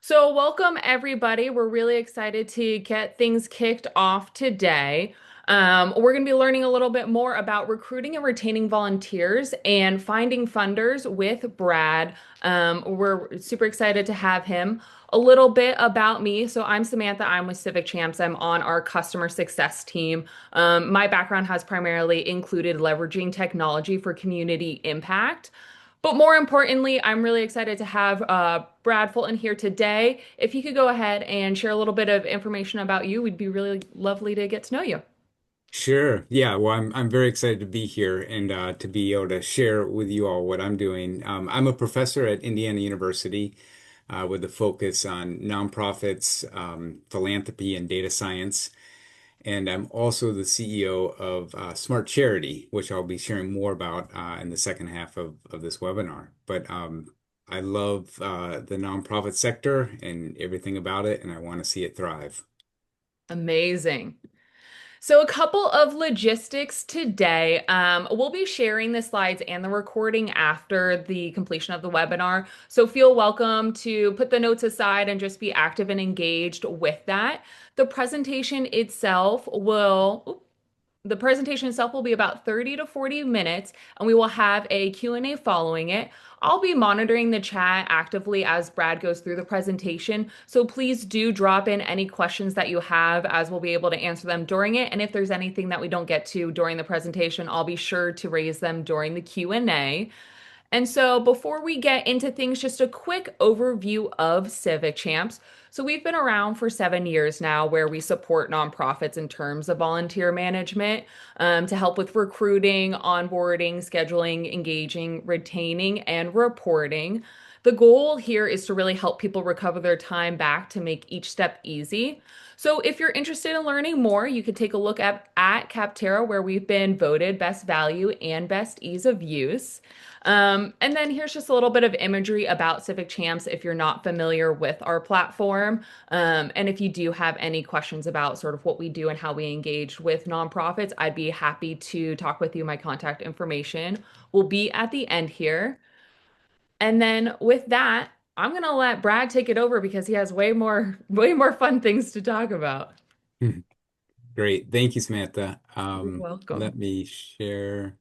So, welcome everybody. We're really excited to get things kicked off today. We're going to be learning a little bit more about recruiting and retaining volunteers and finding funders with Brad. We're super excited to have him. A little bit about me. So, I'm Samantha. I'm with Civic Champs. I'm on our customer success team. My background has primarily included leveraging technology for community impact. But more importantly, I'm really excited to have Brad Fulton here today. If you could go ahead and share a little bit of information about you, we'd be really lovely to get to know you. Sure. Yeah. Well, I'm very excited to be here and to be able to share with you all what I'm doing. I'm a professor at Indiana University with a focus on nonprofits, philanthropy, and data science. And I'm also the CEO of Smart Charity, which I'll be sharing more about in the second half of this webinar. But I love the nonprofit sector and everything about it, and I want to see it thrive. Amazing. So, a couple of logistics today. We'll be sharing the slides and the recording after the completion of the webinar. So, feel welcome to put the notes aside and just be active and engaged with that. The presentation itself will The presentation itself will be about 30 to 40 minutes, and we will have a Q&A following it. I'll be monitoring the chat actively as Brad goes through the presentation, so please do drop in any questions that you have as we'll be able to answer them during it. And if there's anything that we don't get to during the presentation, I'll be sure to raise them during the Q&A. And so, before we get into things, just a quick overview of Civic Champs. So, we've been around for 7 years now, where we support nonprofits in terms of volunteer management to help with recruiting, onboarding, scheduling, engaging, retaining, and reporting. The goal here is to really help people recover their time back to make each step easy. So, if you're interested in learning more, you could take a look at Capterra, where we've been voted best value and best ease of use. And then here's just a little bit of imagery about Civic Champs if you're not familiar with our platform. And if you do have any questions about sort of what we do and how we engage with nonprofits, I'd be happy to talk with you. My contact information will be at the end here. And then with that, I'm gonna let Brad take it over because he has way more fun things to talk about. Great. Thank you, Samantha. You're Let welcome. me share.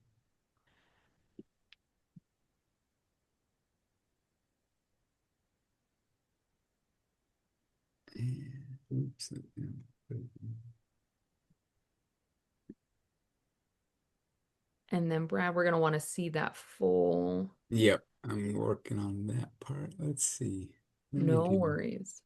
Oops. And then Brad, we're gonna want to see that full. Yep, I'm working on that part. Let's see. Let me No do. worries.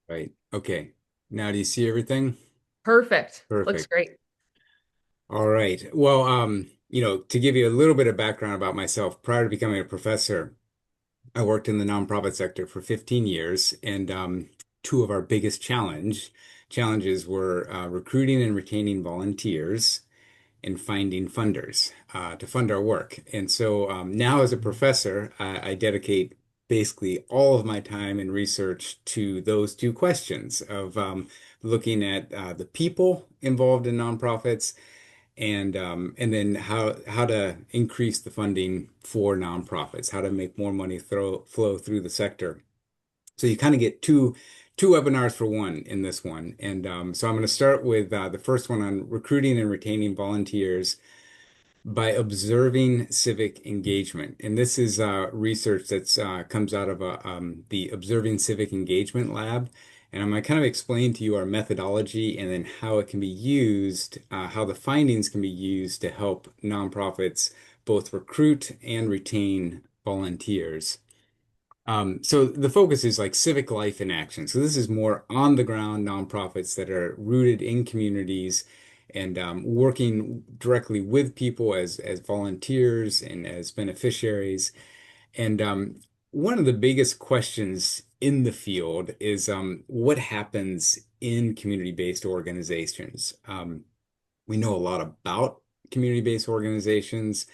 Right. Okay. Now do you see everything? Perfect. Looks Perfect. great. All right. Well, to give you a little bit of background about myself, prior to becoming a professor, I worked in the nonprofit sector for 15 years, and two of our biggest challenges were recruiting and retaining volunteers and finding funders to fund our work. And so now, as a professor, I dedicate basically all of my time and research to those two questions of looking at the people involved in nonprofits and then how to increase the funding for nonprofits, how to make more money flow through the sector. So you kind of get two webinars for one in this one. And so I'm going to start with the first one on recruiting and retaining volunteers by observing civic engagement. And this is research that's comes out of the Observing Civic Engagement Lab. And I'm going to kind of explain to you our methodology and then how it can be used, how the findings can be used to help nonprofits both recruit and retain volunteers. So the focus is like civic life in action. So this is more on the ground nonprofits that are rooted in communities and working directly with people as volunteers and as beneficiaries. And one of the biggest questions in the field is what happens in community-based organizations. We know a lot about community-based organizations,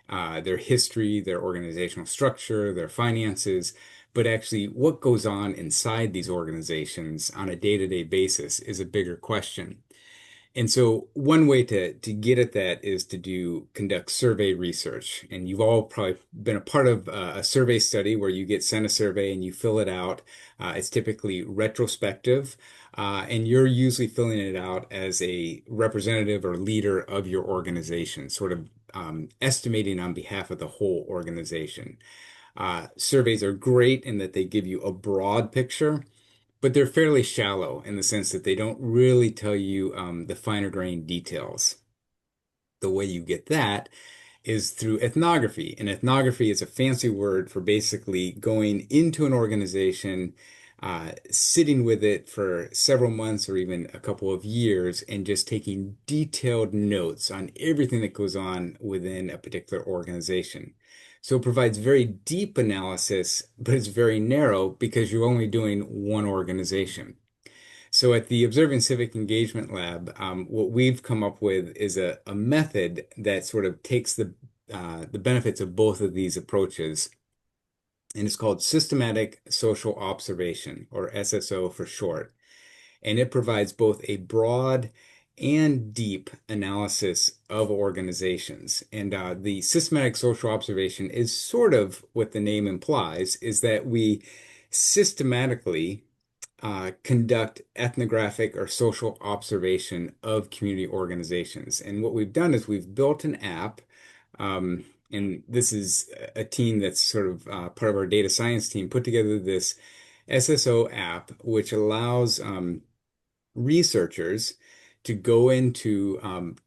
their history, their organizational structure, their finances, but actually what goes on inside these organizations on a day-to-day basis is a bigger question. And so one way to get at that is to conduct survey research. And you've all probably been a part of a survey study where you get sent a survey and you fill it out. It's typically retrospective, and you're usually filling it out as a representative or leader of your organization, sort of estimating on behalf of the whole organization. Surveys are great in that they give you a broad picture, but they're fairly shallow in the sense that they don't really tell you the finer grained details. The way you get that is through ethnography. And ethnography is a fancy word for basically going into an organization, sitting with it for several months or even a couple of years, and just taking detailed notes on everything that goes on within a particular organization. So it provides very deep analysis, but it's very narrow because you're only doing one organization. So at the Observing Civic Engagement Lab, what we've come up with is a method that sort of takes the benefits of both of these approaches, and it's called Systematic Social Observation, or SSO for short. And it provides both a broad and deep analysis of organizations. And the systematic social observation is sort of what the name implies, is that we systematically conduct ethnographic or social observation of community organizations. And what we've done is we've built an app, and this is a team that's sort of part of our data science team, put together this SSO app, which allows researchers to go into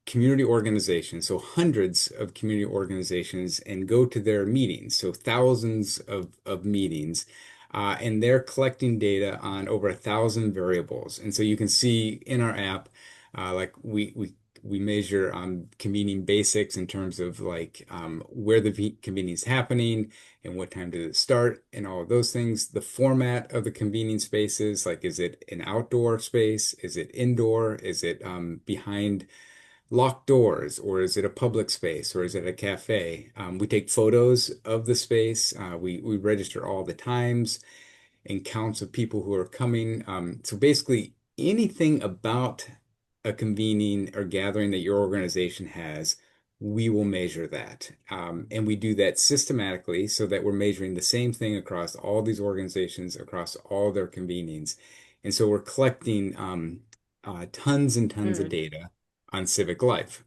community organizations, so hundreds of community organizations, and go to their meetings, so thousands of meetings. And they're collecting data on over 1,000 variables. And so you can see in our app, like we measure convening basics in terms of like where the convening is happening and what time does it start and all of those things. The format of the convening spaces, like is it an outdoor space? Is it indoor? Is it behind locked doors, or is it a public space, or is it a cafe? We take photos of the space. We register all the times and counts of people who are coming. So basically, anything about a convening or gathering that your organization has, we will measure that. And we do that systematically so that we're measuring the same thing across all these organizations, across all their convenings. And so we're collecting tons and tons of Mm. data on civic life.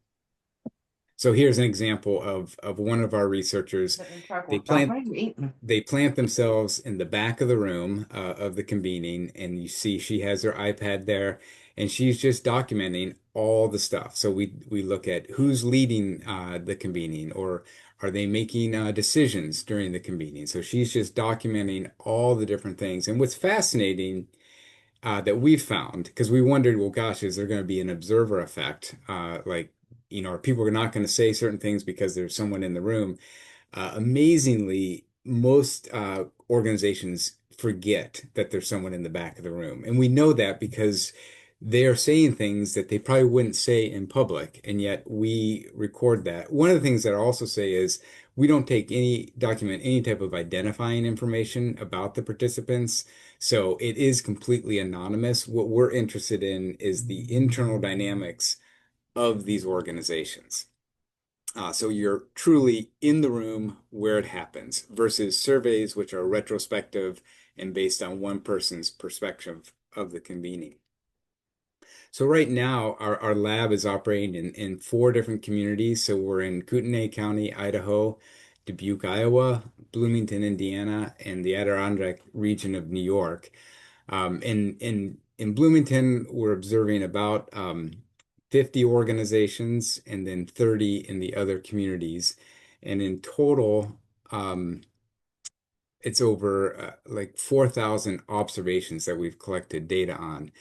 So here's an example of one of our researchers. They plant they plant themselves in the back of the room of the convening, and you see she has her iPad there, and she's just documenting all the stuff. So we look at who's leading the convening, or are they making decisions during the convening. So she's just documenting all the different things. And what's fascinating that we've found, because we wondered, well, gosh, is there going to be an observer effect? Like, are people not going to say certain things because there's someone in the room? Amazingly, most organizations forget that there's someone in the back of the room. And we know that because they are saying things that they probably wouldn't say in public, and yet we record that. One of the things that I also say is we don't document any type of identifying information about the participants. So it is completely anonymous. What we're interested in is the internal dynamics of these organizations. So you're truly in the room where it happens versus surveys, which are retrospective and based on one person's perspective of the convening. So right now, our lab is operating in four different communities. So we're in Kootenai County, Idaho, Dubuque, Iowa, Bloomington, Indiana, and the Adirondack region of New York. In Bloomington, we're observing about 50 organizations and then 30 in the other communities. And in total, it's over like 4,000 observations that we've collected data on.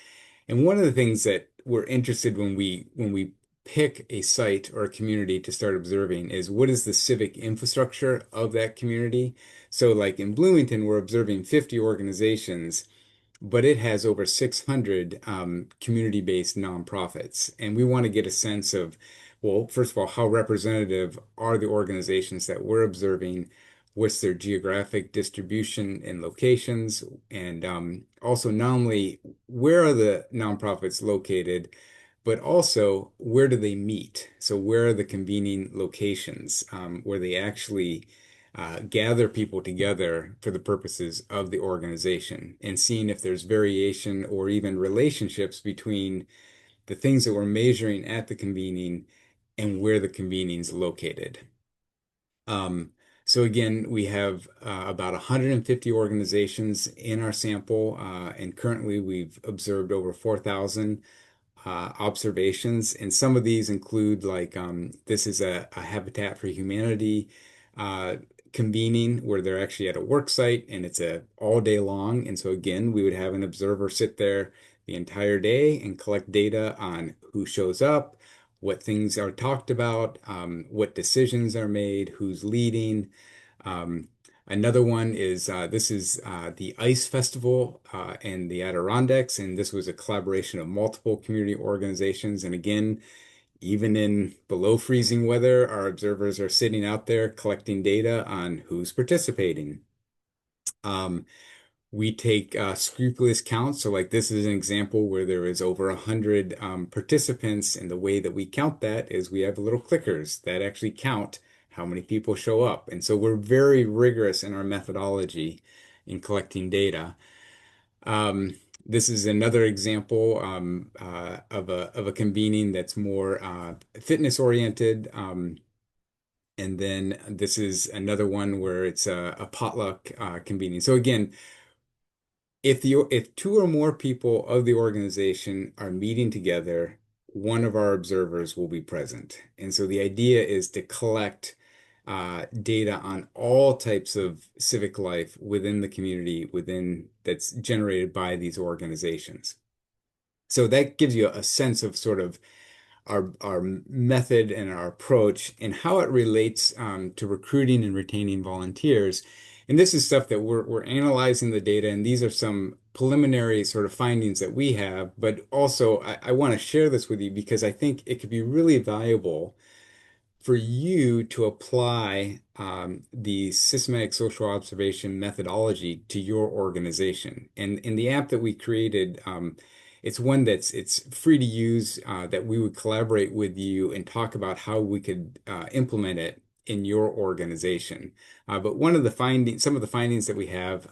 And one of the things that we're interested when we pick a site or a community to start observing is what is the civic infrastructure of that community. So, like in Bloomington, we're observing 50 organizations, but it has over 600 community-based nonprofits. And we want to get a sense of, well, first of all, how representative are the organizations that we're observing? What's their geographic distribution and locations? And also, not only where are the nonprofits located, but also where do they meet? So, where are the convening locations where they actually gather people together for the purposes of the organization and seeing if there's variation or even relationships between the things that we're measuring at the convening and where the convening is located. Um, so again, we have about 150 organizations in our sample, and currently we've observed over 4,000 observations. And some of these include like this is a Habitat for Humanity uh, convening where they're actually at a work site and it's a all day long. And so again, we would have an observer sit there the entire day and collect data on who shows up, what things are talked about, what decisions are made, who's leading. Um, Another one is this is the Ice Festival in the Adirondacks, and this was a collaboration of multiple community organizations. And again, even in below freezing weather, our observers are sitting out there collecting data on who's participating. Um, we take scrupulous counts. So, like this is an example where there is over 100 participants, and the way that we count that is we have little clickers that actually count how many people show up. And so we're very rigorous in our methodology in collecting data. This is another example of a convening that's more fitness oriented. And then this is another one where it's a potluck convening. So again, if two or more people of the organization are meeting together, one of our observers will be present. And so the idea is to collect data on all types of civic life within the community, within that's generated by these organizations. So that gives you a sense of sort of our method and our approach and how it relates to recruiting and retaining volunteers. And this is stuff that we're analyzing the data, and these are some preliminary sort of findings that we have. But also, I want to share this with you because I think it could be really valuable for you to apply the systematic social observation methodology to your organization. And in the app that we created, it's one it's free to use, that we would collaborate with you and talk about how we could implement it in your organization. But some of the findings that we have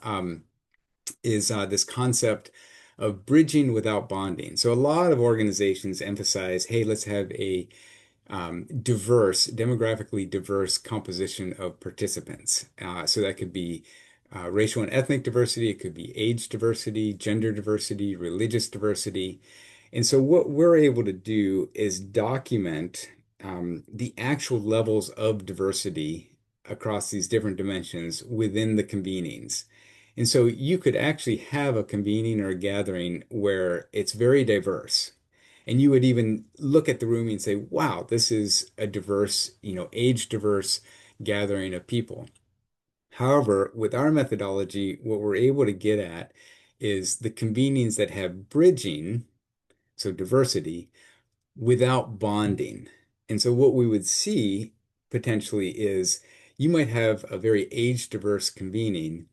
is this concept of bridging without bonding. So a lot of organizations emphasize, hey, let's have a demographically diverse composition of participants. So that could be racial and ethnic diversity, it could be age diversity, gender diversity, religious diversity. And so what we're able to do is document the actual levels of diversity across these different dimensions within the convenings. And so you could actually have a convening or a gathering where it's very diverse. And you would even look at the room and say, wow, this is a diverse, age diverse gathering of people. However, with our methodology, what we're able to get at is the convenings that have bridging, so diversity, without bonding. And so what we would see potentially is you might have a very age diverse convening,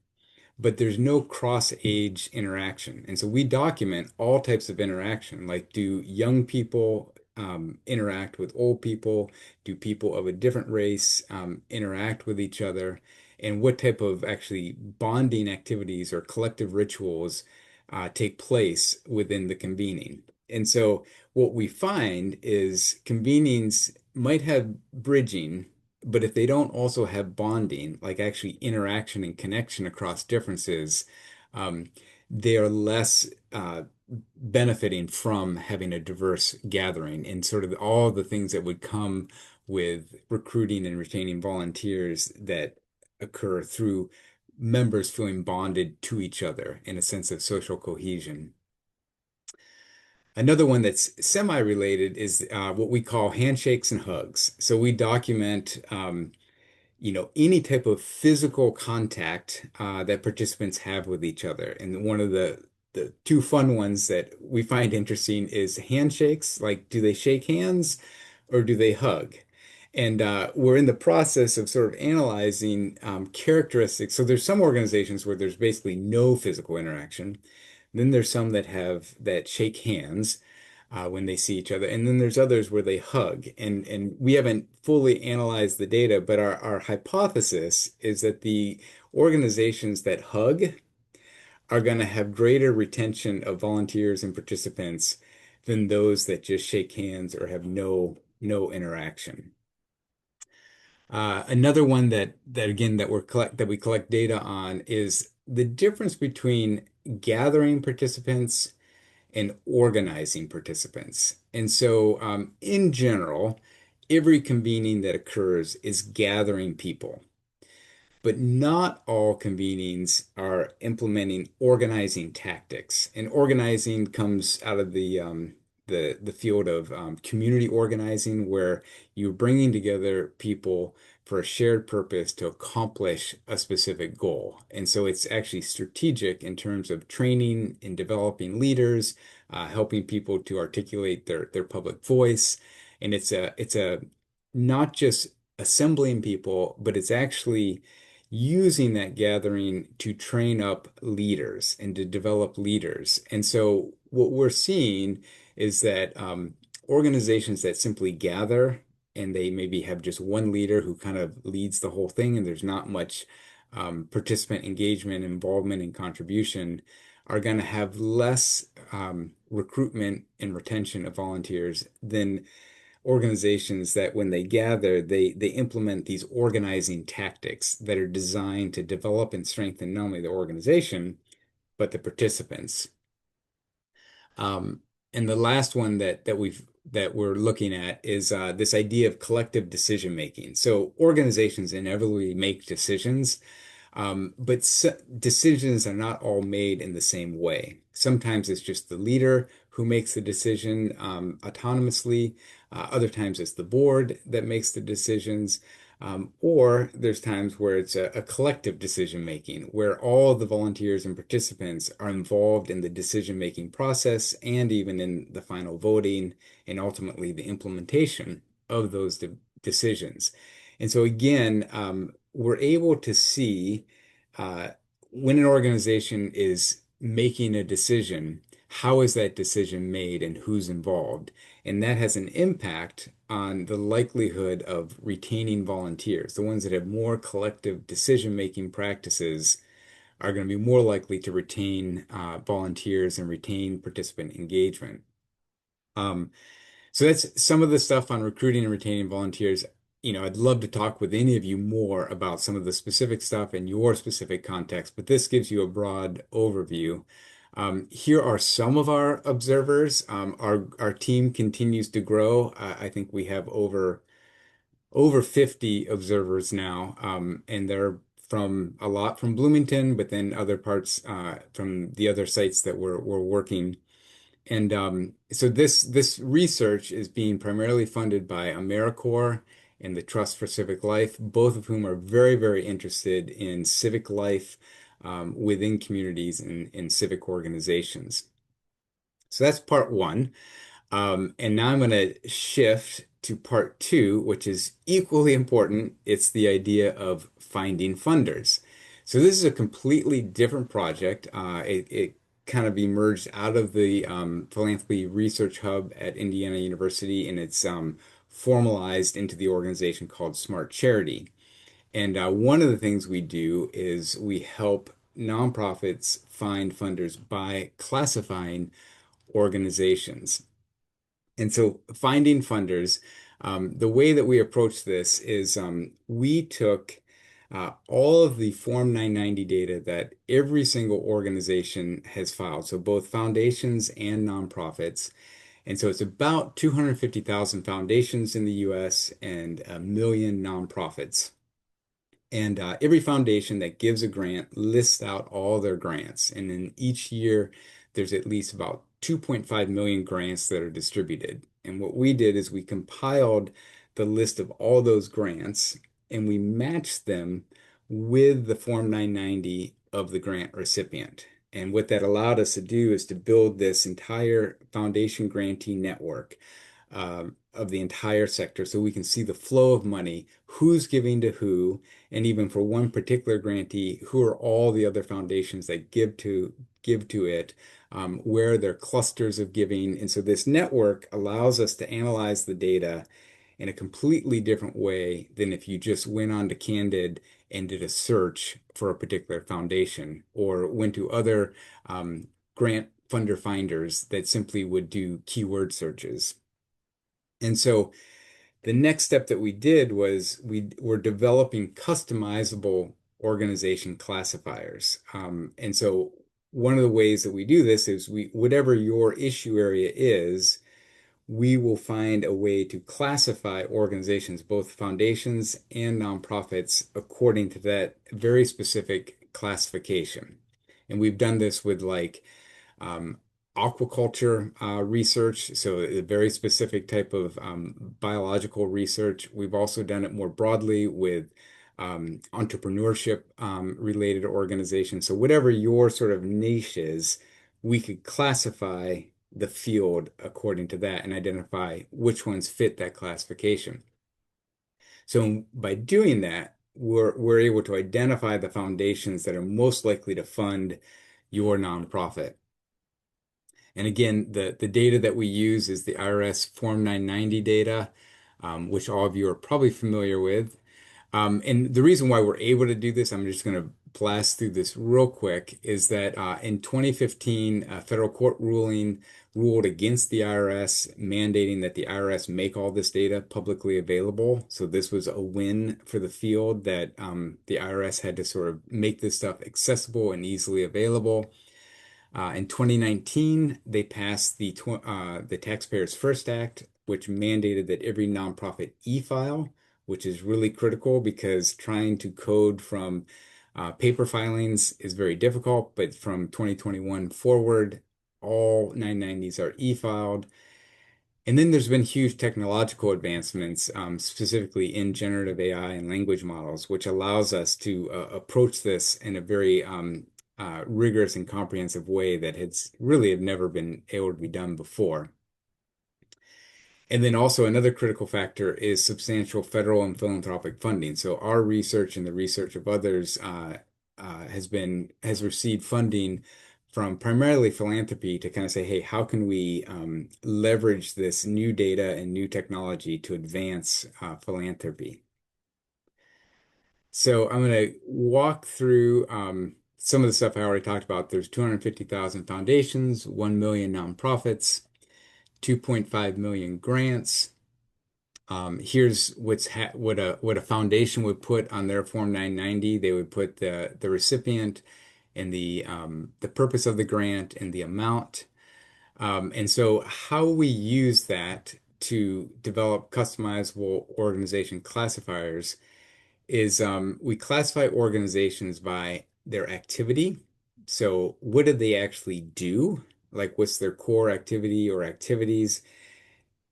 but there's no cross-age interaction. And so we document all types of interaction, like do young people interact with old people? Do people of a different race interact with each other? And what type of actually bonding activities or collective rituals take place within the convening? And so what we find is convenings might have bridging, but if they don't also have bonding, like actually interaction and connection across differences, um, they are less benefiting from having a diverse gathering and sort of all the things that would come with recruiting and retaining volunteers that occur through members feeling bonded to each other in a sense of social cohesion. Another one that's semi-related is what we call handshakes and hugs. So we document any type of physical contact that participants have with each other. And one of the two fun ones that we find interesting is handshakes. Like, do they shake hands or do they hug? And we're in the process of sort of analyzing characteristics. So there's some organizations where there's basically no physical interaction. Then there's some that shake hands when they see each other. And then there's others where they hug. And we haven't fully analyzed the data, but our hypothesis is that the organizations that hug are going to have greater retention of volunteers and participants than those that just shake hands or have no interaction. Another one that again that we collect data on is the difference between gathering participants and organizing participants. And so, in general, every convening that occurs is gathering people, but not all convenings are implementing organizing tactics. And organizing comes out of the field of community organizing, where you're bringing together people for a shared purpose to accomplish a specific goal. And so it's actually strategic in terms of training and developing leaders, helping people to articulate their public voice. And it's a not just assembling people, but it's actually using that gathering to train up leaders and to develop leaders. And so what we're seeing is that organizations that simply gather and they maybe have just one leader who kind of leads the whole thing, and there's not much participant engagement, involvement, and contribution, are going to have less recruitment and retention of volunteers than organizations that when they gather, they implement these organizing tactics that are designed to develop and strengthen not only the organization, but the participants. Um, and the last one that we're looking at is this idea of collective decision making. So organizations inevitably make decisions, but decisions are not all made in the same way. Sometimes it's just the leader who makes the decision autonomously. Other times it's the board that makes the decisions. Or there's times where it's a collective decision making, where all the volunteers and participants are involved in the decision making process and even in the final voting and ultimately the implementation of those decisions. And so again, we're able to see uh, when an organization is making a decision, how is that decision made and who's involved? And that has an impact on the likelihood of retaining volunteers. The ones that have more collective decision-making practices are going to be more likely to retain volunteers and retain participant engagement. Um, so that's some of the stuff on recruiting and retaining volunteers. I'd love to talk with any of you more about some of the specific stuff in your specific context, but this gives you a broad overview. Here are some of our observers. Our team continues to grow. I think we have over 50 observers now, and they're from a lot from Bloomington, but then other parts from the other sites that we're working. And so this research is being primarily funded by AmeriCorps and the Trust for Civic Life, both of whom are very, very interested in civic life within communities and civic organizations. So that's part one. And now I'm going to shift to part two, which is equally important. It's the idea of finding funders. So this is a completely different project. It kind of emerged out of the Philanthropy Research Hub at Indiana University, and it's formalized into the organization called Smart Charity. And one of the things we do is we help nonprofits find funders by classifying organizations. And so finding funders, the way that we approach this is we took all of the Form 990 data that every single organization has filed, so both foundations and nonprofits. And so it's about 250,000 foundations in the US and 1 million nonprofits. And every foundation that gives a grant lists out all their grants. And then each year, there's at least about 2.5 million grants that are distributed. And what we did is we compiled the list of all those grants and we matched them with the Form 990 of the grant recipient. And what that allowed us to do is to build this entire foundation grantee network of the entire sector so we can see the flow of money, who's giving to who, and even for one particular grantee, who are all the other foundations that give to it, where are their clusters of giving. And so this network allows us to analyze the data in a completely different way than if you just went on to Candid and did a search for a particular foundation or went to other grant funder finders that simply would do keyword searches. And so the next step that we did was we were developing customizable organization classifiers. And so one of the ways that we do this is whatever your issue area is, we will find a way to classify organizations, both foundations and nonprofits, according to that very specific classification. And we've done this with like um, aquaculture research, so a very specific type of biological research. We've also done it more broadly with entrepreneurship related organizations. So whatever your sort of niche is, we could classify the field according to that and identify which ones fit that classification. So by doing that, we're able to identify the foundations that are most likely to fund your nonprofit. And again, the data that we use is the IRS Form 990 data, which all of you are probably familiar with. And the reason why we're able to do this, I'm just going to blast through this real quick, is that in 2015, a federal court ruling ruled against the IRS, mandating that the IRS make all this data publicly available. So this was a win for the field that the IRS had to sort of make this stuff accessible and easily available. In 2019, they passed the Taxpayers First Act, which mandated that every nonprofit e-file, which is really critical because trying to code from paper filings is very difficult. But from 2021 forward, all 990s are e-filed. And then there's been huge technological advancements, specifically in generative AI and language models, which allows us to approach this in a very rigorous and comprehensive way that has really have never been able to be done before. And then also another critical factor is substantial federal and philanthropic funding. So our research and the research of others has received funding from primarily philanthropy to kind of say, hey, how can we leverage this new data and new technology to advance philanthropy? So I'm going to walk through some of the stuff I already talked about. There's 250,000 foundations, 1 million nonprofits, 2.5 million grants. Here's what a foundation would put on their Form 990. They would put the recipient and the purpose of the grant and the amount. And so how we use that to develop customizable organization classifiers is we classify organizations by their activity. So what do they actually do? Like what's their core activity or activities?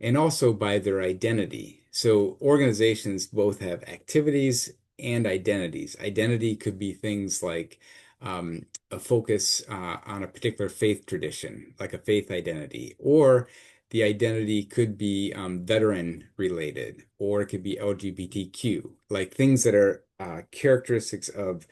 And also by their identity. So organizations both have activities and identities. Identity could be things like a focus on a particular faith tradition, like a faith identity, or the identity could be veteran related, or it could be LGBTQ, like things that are characteristics of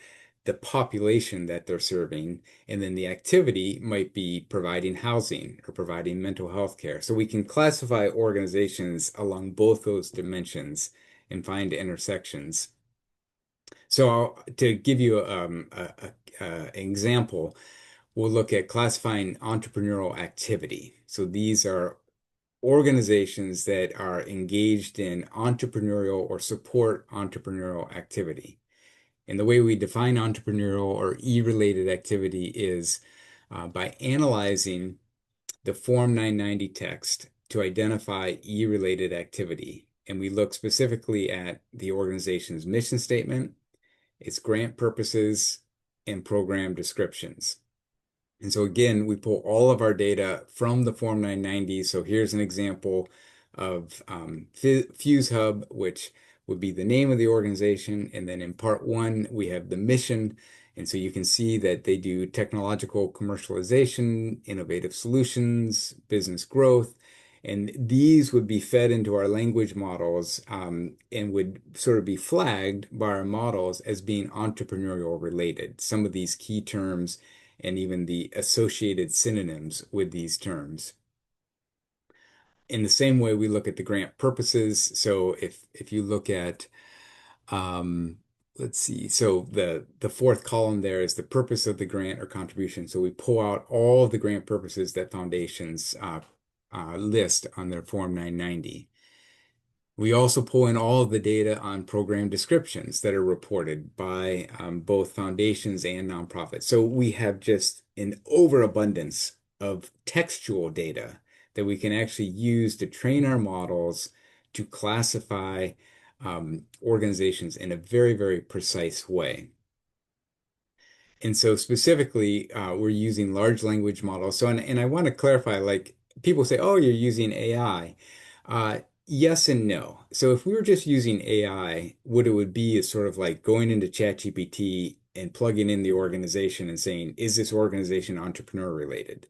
the population that they're serving. And then the activity might be providing housing or providing mental health care. So we can classify organizations along both those dimensions and find intersections. So to give you an example, we'll look at classifying entrepreneurial activity. So these are organizations that are engaged in entrepreneurial or support entrepreneurial activity. And the way we define entrepreneurial or E-related activity is by analyzing the Form 990 text to identify E-related activity. And we look specifically at the organization's mission statement, its grant purposes, and program descriptions. And so again, we pull all of our data from the Form 990. So here's an example of Fuse Hub, which would be the name of the organization. And then in part one, we have the mission. And so you can see that they do technological commercialization, innovative solutions, business growth. And these would be fed into our language models and would sort of be flagged by our models as being entrepreneurial related. Some of these key terms and even the associated synonyms with these terms. In the same way, we look at the grant purposes. So if you look at, um, let's see, so the fourth column there is the purpose of the grant or contribution. So we pull out all of the grant purposes that foundations list on their Form 990. We also pull in all of the data on program descriptions that are reported by both foundations and nonprofits. So we have just an overabundance of textual data that we can actually use to train our models to classify organizations in a very, very precise way. And so specifically, we're using large language models. So, and I want to clarify, like people say, oh, you're using AI. Yes and no. So if we were just using AI, what it would be is sort of like going into ChatGPT and plugging in the organization and saying, is this organization entrepreneur related?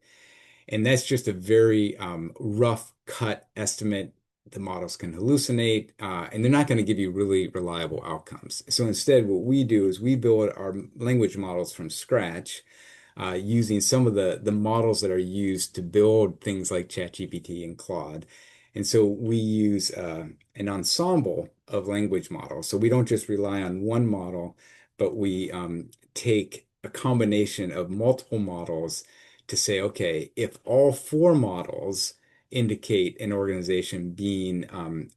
And that's just a very rough cut estimate. The models can hallucinate, and they're not going to give you really reliable outcomes. So instead, what we do is we build our language models from scratch using some of the models that are used to build things like ChatGPT and Claude. And so we use an ensemble of language models. So we don't just rely on one model, but we take a combination of multiple models to say, okay, if all four models indicate an organization being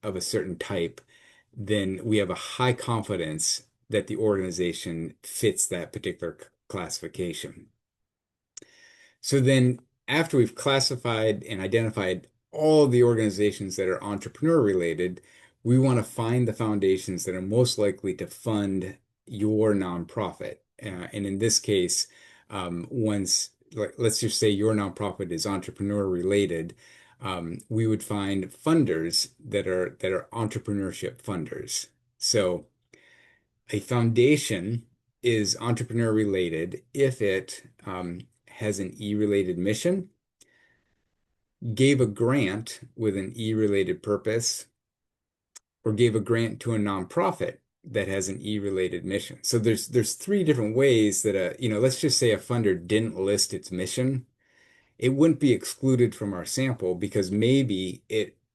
of a certain type, then we have a high confidence that the organization fits that particular classification. So then, after we've classified and identified all of the organizations that are entrepreneur related, we want to find the foundations that are most likely to fund your nonprofit. And in this case, once let's just say your nonprofit is entrepreneur related, we would find funders that are entrepreneurship funders. So a foundation is entrepreneur related if it has an E-related mission, gave a grant with an E-related purpose, or gave a grant to a nonprofit that has an E-related mission. So there's three different ways that let's just say a funder didn't list its mission. It wouldn't be excluded from our sample because maybe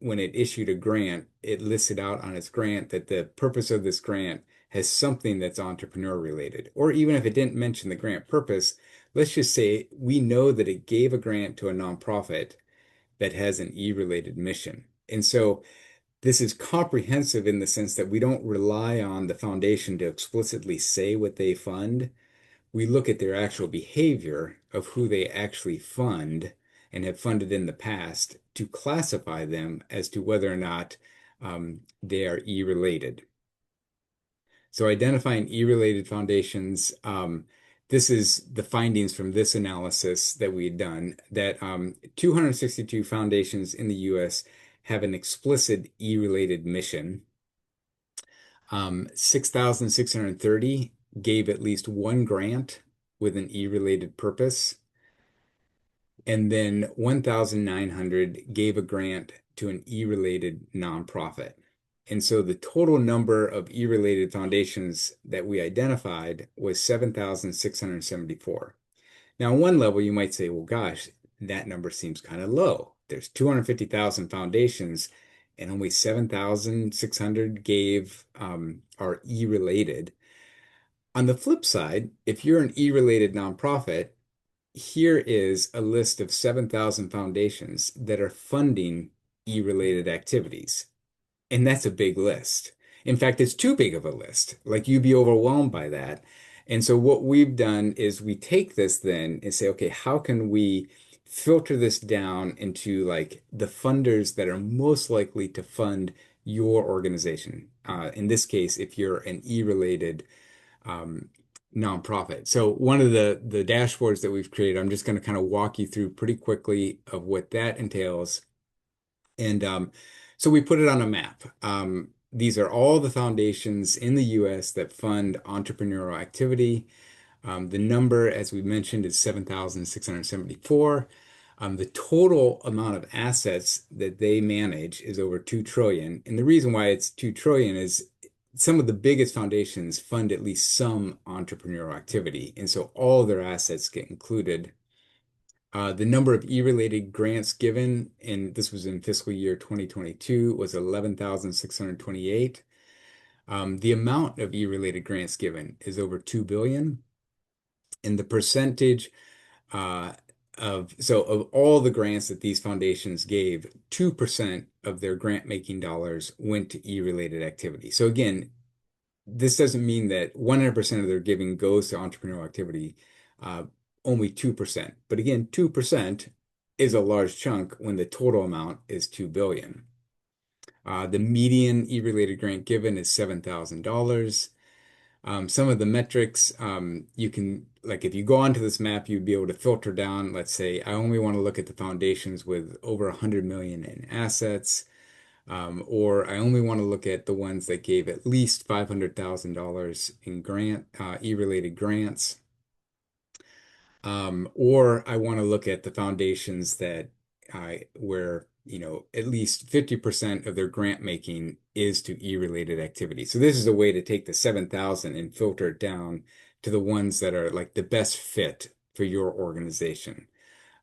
when it issued a grant, it listed out on its grant that the purpose of this grant has something that's entrepreneur related. Or even if it didn't mention the grant purpose, let's just say we know that it gave a grant to a nonprofit that has an E-related mission. And so this is comprehensive in the sense that we don't rely on the foundation to explicitly say what they fund. We look at their actual behavior of who they actually fund and have funded in the past to classify them as to whether or not they are E-related. So identifying E-related foundations, this is the findings from this analysis that we had done, that 262 foundations in the US have an explicit E-related mission. 6,630 gave at least one grant with an E-related purpose. And then 1,900 gave a grant to an E-related nonprofit. And so the total number of E-related foundations that we identified was 7,674. Now, on one level, you might say, well, gosh, that number seems kind of low. There's 250,000 foundations, and only 7,600 gave are E-related. On the flip side, if you're an E-related nonprofit, here is a list of 7,000 foundations that are funding E-related activities. And that's a big list. In fact, it's too big of a list. Like you'd be overwhelmed by that. And so what we've done is we take this then and say, okay, how can we filter this down into like the funders that are most likely to fund your organization? In this case, if you're an E-related um, nonprofit. So one of the dashboards that we've created, I'm just going to kind of walk you through pretty quickly of what that entails. And so we put it on a map. These are all the foundations in the US that fund entrepreneurial activity. The number, as we mentioned, is 7,674. The total amount of assets that they manage is over 2 trillion. And the reason why it's 2 trillion is some of the biggest foundations fund at least some entrepreneurial activity. And so all their assets get included. The number of E-related grants given, and this was in fiscal year 2022, was 11,628. The amount of E-related grants given is over 2 billion. And the percentage uh, of all the grants that these foundations gave, 2% of their grant making dollars went to E-related activity. So again, this doesn't mean that 100% of their giving goes to entrepreneurial activity, uh, only 2%. But again, 2% is a large chunk when the total amount is 2 billion. The median E-related grant given is $7,000. Some of the metrics, you can, like if you go onto this map, you'd be able to filter down, let's say, I only want to look at the foundations with over 100 million in assets, or I only want to look at the ones that gave at least $500,000 in E-related grants. Or I want to look at the foundations that where, at least 50% of their grant making is to E-related activity. So this is a way to take the 7,000 and filter it down to the ones that are like the best fit for your organization.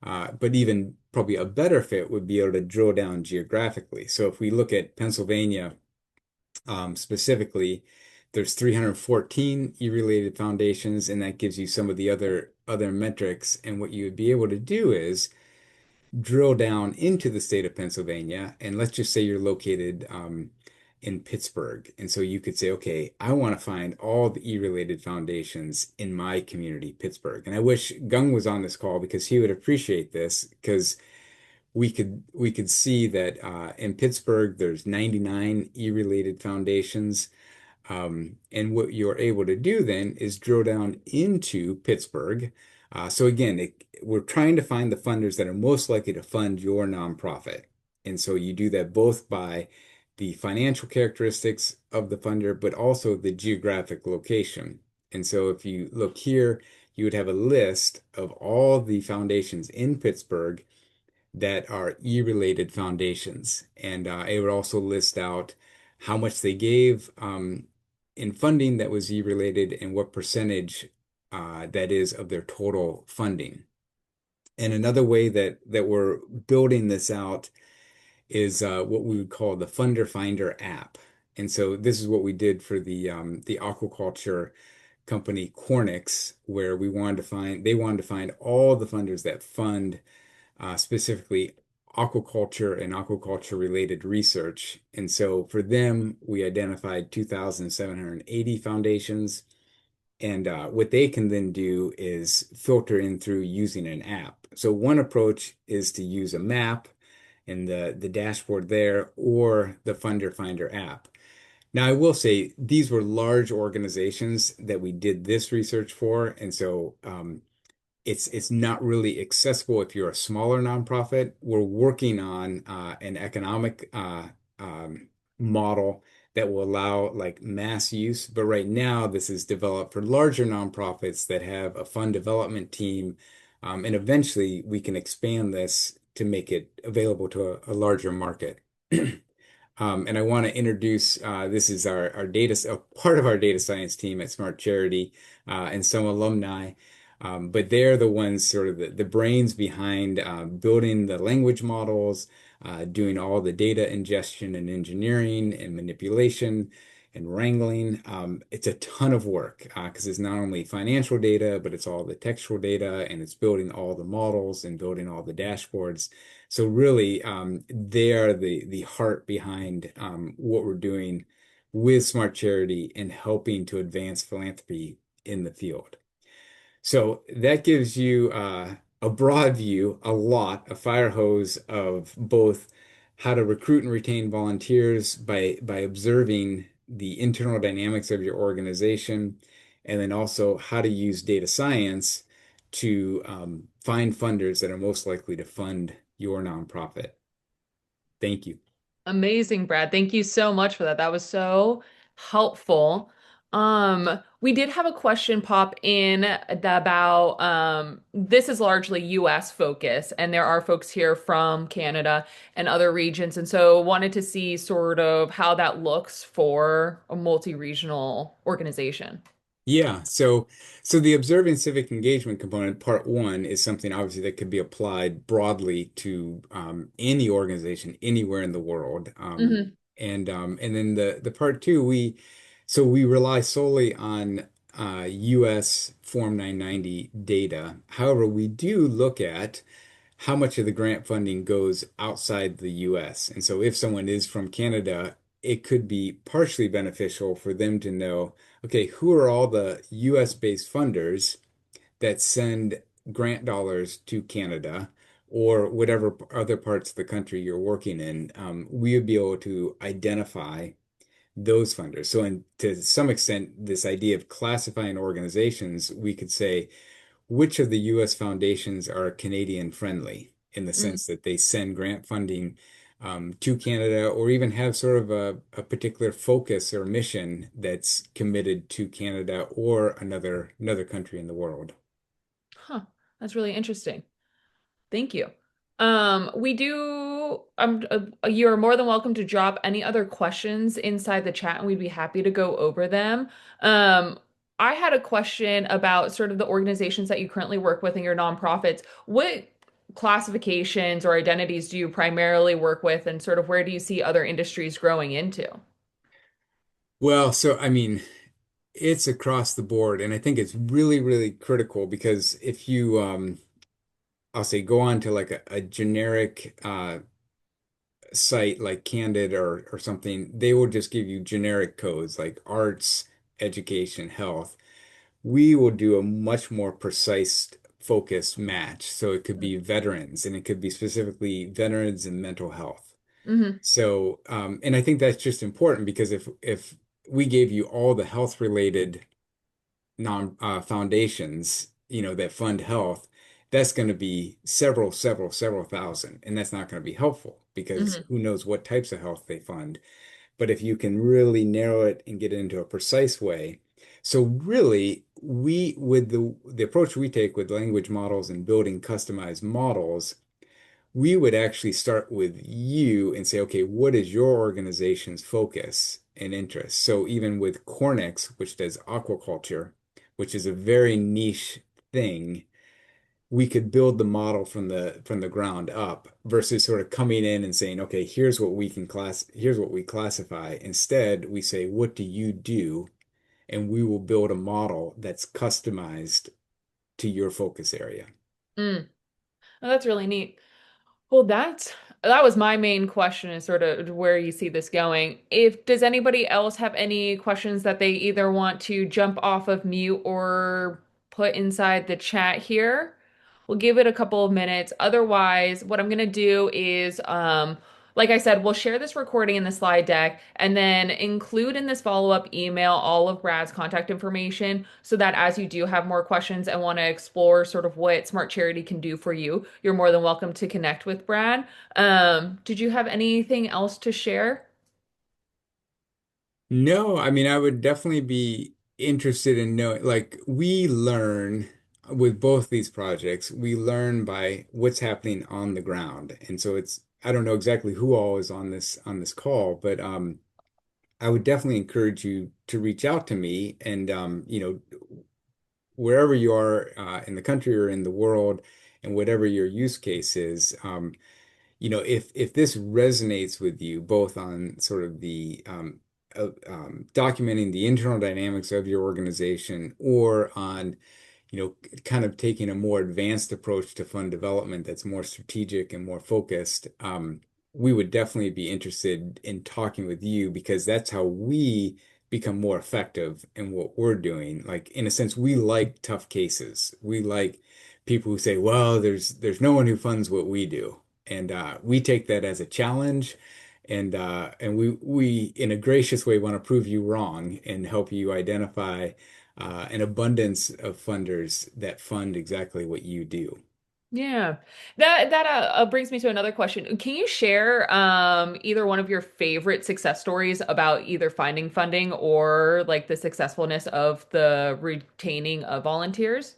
But even probably a better fit would be able to drill down geographically. So if we look at Pennsylvania, specifically, there's 314 E-related foundations, and that gives you some of the other metrics. And what you would be able to do is drill down into the state of Pennsylvania, and let's just say you're located in Pittsburgh. And so you could say, okay, I want to find all the E-related foundations in my community, Pittsburgh. And I wish Gung was on this call because he would appreciate this because we could see that in Pittsburgh there's 99 E-related foundations. And what you're able to do then is drill down into Pittsburgh. So again, we're trying to find the funders that are most likely to fund your nonprofit. And so you do that both by the financial characteristics of the funder, but also the geographic location. And so if you look here, you would have a list of all the foundations in Pittsburgh that are E-related foundations. And it would also list out how much they gave in funding that was E-related and what percentage that is of their total funding. And another way that we're building this out is what we would call the Funder Finder app. And so this is what we did for the aquaculture company Cornix, where they wanted to find all the funders that fund specifically aquaculture and aquaculture related research. And so for them, we identified 2,780 foundations. And what they can then do is filter in through using an app. So one approach is to use a map in the dashboard there or the Funder Finder app. Now, I will say these were large organizations that we did this research for. And so it's not really accessible if you're a smaller nonprofit. We're working on an economic model that will allow like mass use. But right now, this is developed for larger nonprofits that have a fund development team. And eventually, we can expand this to make it available to a larger market. And I want to introduce this is our data, a part of our data science team at Smart Charity, and some alumni. But they're the ones sort of the brains behind building the language models, doing all the data ingestion and engineering and manipulation and wrangling. It's a ton of work because it's not only financial data, but it's all the textual data and it's building all the models and building all the dashboards. So really, they are the heart behind what we're doing with Smart Charity and helping to advance philanthropy in the field. So that gives you a broad view, a fire hose of both how to recruit and retain volunteers by observing the internal dynamics of your organization, and then also how to use data science to find funders that are most likely to fund your nonprofit. Thank you. Amazing, Brad. Thank you so much for that. That was so helpful. We did have a question pop in about this is largely US focus, and there are folks here from Canada and other regions, and so wanted to see sort of how that looks for a multi-regional organization. Yeah, so the observing civic engagement component, part one, is something obviously that could be applied broadly to any organization anywhere in the world. Hmm. And then the part two, we rely solely on U.S. Form 990 data. However, we do look at how much of the grant funding goes outside the US. And so if someone is from Canada, it could be partially beneficial for them to know, okay, who are all the US based funders that send grant dollars to Canada or whatever other parts of the country you're working in. We would be able to identify those funders. So, to some extent, this idea of classifying organizations, we could say, which of the U.S. foundations are Canadian friendly in the Mm, sense that they send grant funding to Canada or even have sort of a particular focus or mission that's committed to Canada or another country in the world? huh. That's really interesting. Thank you. We do, you're more than welcome to drop any other questions inside the chat and we'd be happy to go over them. Um, I had a question about sort of the organizations that you currently work with in your nonprofits. What classifications or identities do you primarily work with, and sort of where do you see other industries growing into? Well, so I mean, it's across the board, and I think it's really, really critical because if you, I'll say, go on to like a generic site like Candid or something, they will just give you generic codes like arts, education, health. We will do a much more precise focused match. So it could be veterans and it could be specifically veterans and mental health. Mm-hmm. So, and I think that's just important because if we gave you all the health related non foundations, that fund health, that's going to be several thousand, and that's not going to be helpful because Mm-hmm. who knows what types of health they fund. But if you can really narrow it and get it into a precise way, so really, we with the approach we take with language models and building customized models, we would actually start with you and say, okay, what is your organization's focus and interest? So even with Cornix, which does aquaculture, which is a very niche thing, we could build the model from the ground up versus sort of coming in and saying, okay, here's what we classify. Instead, we say, what do you do? And we will build a model that's customized to your focus area. Mm. Oh, that's really neat. Well, that was my main question, is sort of where you see this going. If does anybody else have any questions that they either want to jump off of mute or put inside the chat here? We'll give it a couple of minutes. Otherwise, what I'm gonna do is, like I said, we'll share this recording in the slide deck and then include in this follow-up email all of Brad's contact information so that as you do have more questions and want to explore sort of what Smart Charity can do for you, you're more than welcome to connect with Brad. Did you have anything else to share? No, I mean, I would definitely be interested in knowing, like, we learn with both these projects, we learn by what's happening on the ground. And so I don't know exactly who all is on this call, but I would definitely encourage you to reach out to me and wherever you are in the country or in the world and whatever your use case is, if this resonates with you both on sort of the documenting the internal dynamics of your organization or on kind of taking a more advanced approach to fund development that's more strategic and more focused, we would definitely be interested in talking with you because that's how we become more effective in what we're doing. Like, in a sense, we like tough cases. We like people who say, well, there's no one who funds what we do. And we take that as a challenge. And we in a gracious way want to prove you wrong and help you identify an abundance of funders that fund exactly what you do. Yeah. That brings me to another question. Can you share either one of your favorite success stories about either finding funding or like the successfulness of the retaining of volunteers?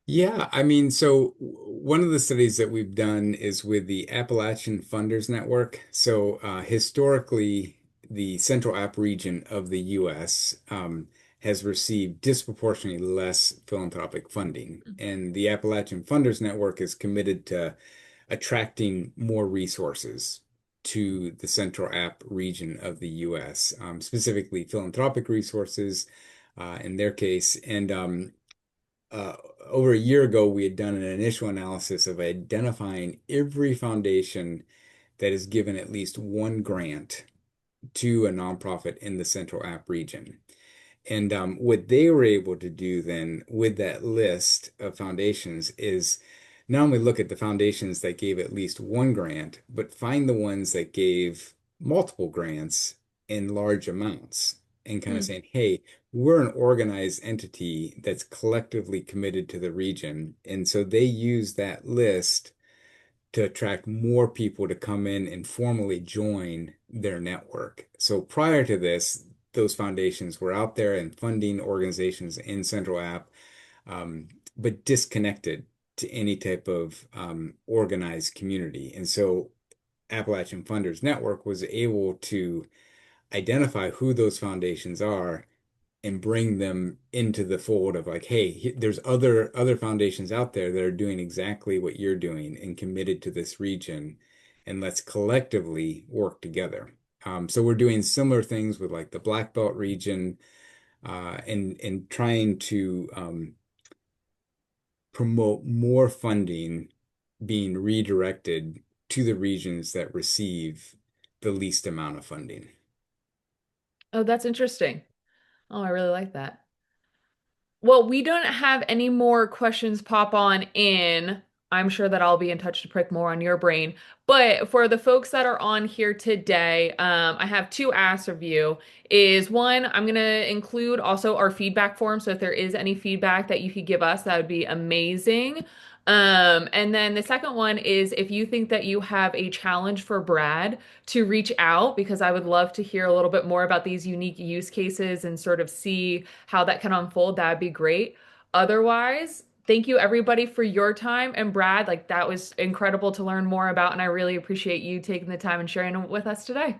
Yeah, I mean, so one of the studies that we've done is with the Appalachian Funders Network. So historically, the Central App region of the U.S. Has received disproportionately less philanthropic funding, and the Appalachian Funders Network is committed to attracting more resources to the Central App region of the U.S., specifically philanthropic resources in their case, and uh, over a year ago, we had done an initial analysis of identifying every foundation that has given at least one grant to a nonprofit in the Central App region. And what they were able to do then with that list of foundations is not only look at the foundations that gave at least one grant, but find the ones that gave multiple grants in large amounts and kind of Hmm. saying, hey, we're an organized entity that's collectively committed to the region. And so they use that list to attract more people to come in and formally join their network. So prior to this, those foundations were out there and funding organizations in Central App, but disconnected to any type of organized community. And so Appalachian Funders Network was able to identify who those foundations are and bring them into the fold of like, hey, there's other foundations out there that are doing exactly what you're doing and committed to this region, and let's collectively work together. So we're doing similar things with like the Black Belt region, and trying to promote more funding being redirected to the regions that receive the least amount of funding. Oh, that's interesting. Oh, I really like that. Well, we don't have any more questions pop on in. I'm sure that I'll be in touch to prick more on your brain. But for the folks that are on here today, I have two asks of you. Is one, I'm going to include also our feedback form. So if there is any feedback that you could give us, that would be amazing. And then the second one is if you think that you have a challenge for Brad to reach out, because I would love to hear a little bit more about these unique use cases and sort of see how that can unfold. That'd be great. Otherwise, thank you everybody for your time. And Brad, like that was incredible to learn more about, and I really appreciate you taking the time and sharing it with us today.